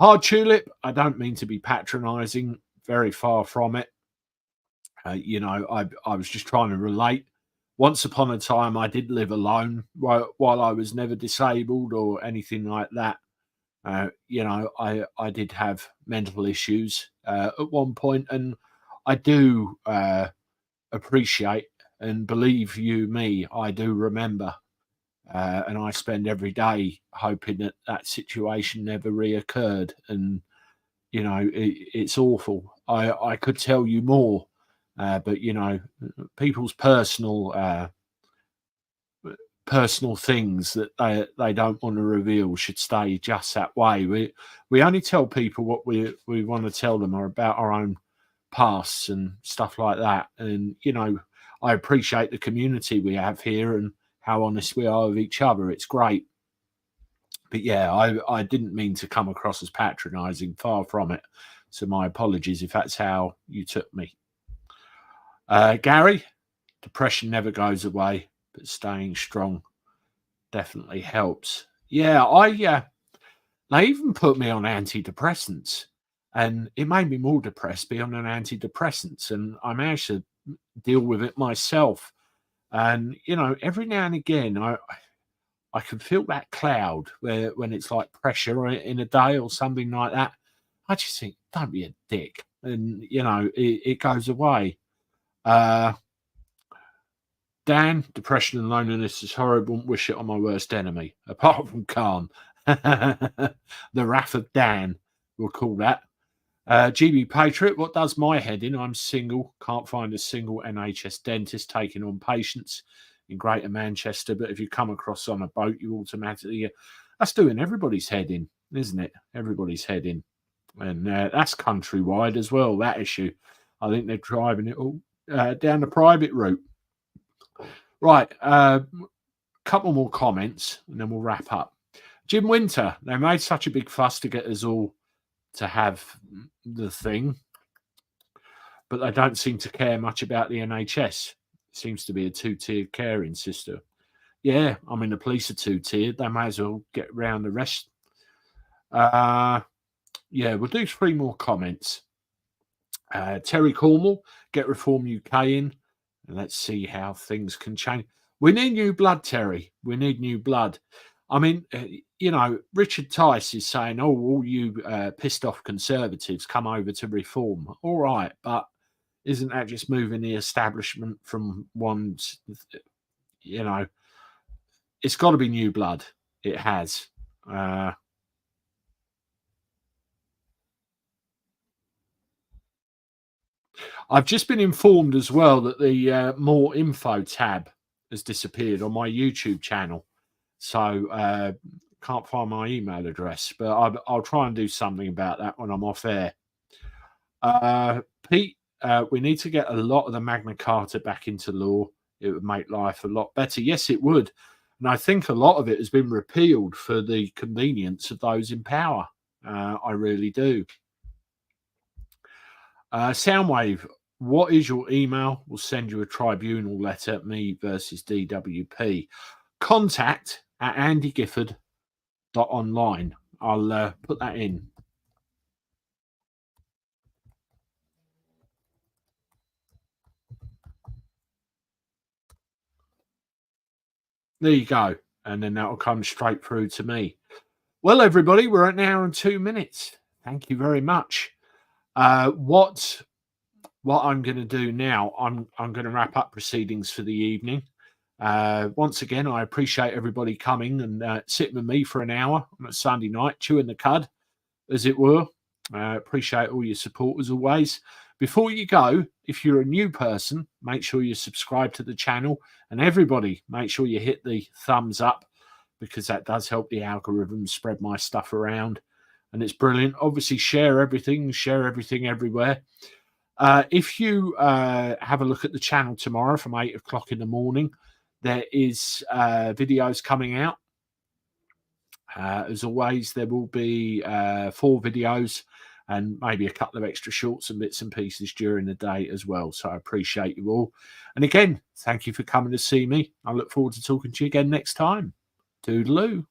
Hard Tulip, I don't mean to be patronising. Very far from it. I was just trying to relate. Once upon a time, I did live alone while I was never disabled or anything like that. I did have mental issues at one point, and I do appreciate and believe me, I do remember. And I spend every day hoping that situation never reoccurred. And, it's awful. I could tell you more, but, people's personal things that they don't want to reveal should stay just that way. We only tell people what we want to tell them, or about our own pasts and stuff like that. And, I appreciate the community we have here and how honest we are with each other. It's great. But yeah, I didn't mean to come across as patronising, far from it. So my apologies if that's how you took me. Gary, depression never goes away, but staying strong definitely helps. Yeah, they even put me on antidepressants, and it made me more depressed being on antidepressants, and I managed to deal with it myself. And every now and again I can feel that cloud when it's like pressure in a day or something like that. I just think, don't be a dick, and it goes away. Dan, depression and loneliness is horrible. Wish it on my worst enemy, apart from Khan. The wrath of Dan, we'll call that. GB Patriot, what does my head in? I'm single. Can't find a single NHS dentist taking on patients in Greater Manchester. But if you come across on a boat, you automatically... That's doing everybody's head in, isn't it? Everybody's head in. And that's countrywide as well, that issue. I think they're driving it all down the private route. Right. couple more comments and then we'll wrap up. Jim Winter, they made such a big fuss to get us all to have the thing, but they don't seem to care much about the NHS. It seems to be a two-tiered caring system. Yeah, I mean, the police are two-tiered. They may as well get round the rest. Yeah, we'll do 3 more comments. Terry Cornwall, get Reform UK in, and let's see how things can change. We need new blood, Terry. We need new blood. I mean, you know, Richard Tice is saying, oh, all you pissed off Conservatives come over to Reform. All right, but isn't that just moving the establishment from one, you know, it's got to be new blood. It has. I've just been informed as well that the more info tab has disappeared on my YouTube channel. So can't find my email address, but I'll try and do something about that when I'm off air. Pete, we need to get a lot of the Magna Carta back into law. It would make life a lot better. Yes, it would. And I think a lot of it has been repealed for the convenience of those in power. I really do. Soundwave, what is your email? We'll send you a tribunal letter, me versus DWP. Contact at andygifford.online. I'll put that in. There you go. And then that will come straight through to me. Well, everybody, we're at an hour and 2 minutes. Thank you very much. What I'm going to do now, I'm going to wrap up proceedings for the evening. Once again, I appreciate everybody coming and sitting with me for an hour on a Sunday night, chewing the cud, as it were. Appreciate all your support as always. Before you go, if you're a new person, make sure you subscribe to the channel. And everybody, make sure you hit the thumbs up, because that does help the algorithm spread my stuff around. And it's brilliant. Obviously, share everything everywhere. If you have a look at the channel tomorrow from 8 o'clock in the morning, there is videos coming out. As always, there will be 4 videos and maybe a couple of extra shorts and bits and pieces during the day as well. So I appreciate you all. And again, thank you for coming to see me. I look forward to talking to you again next time. Toodaloo.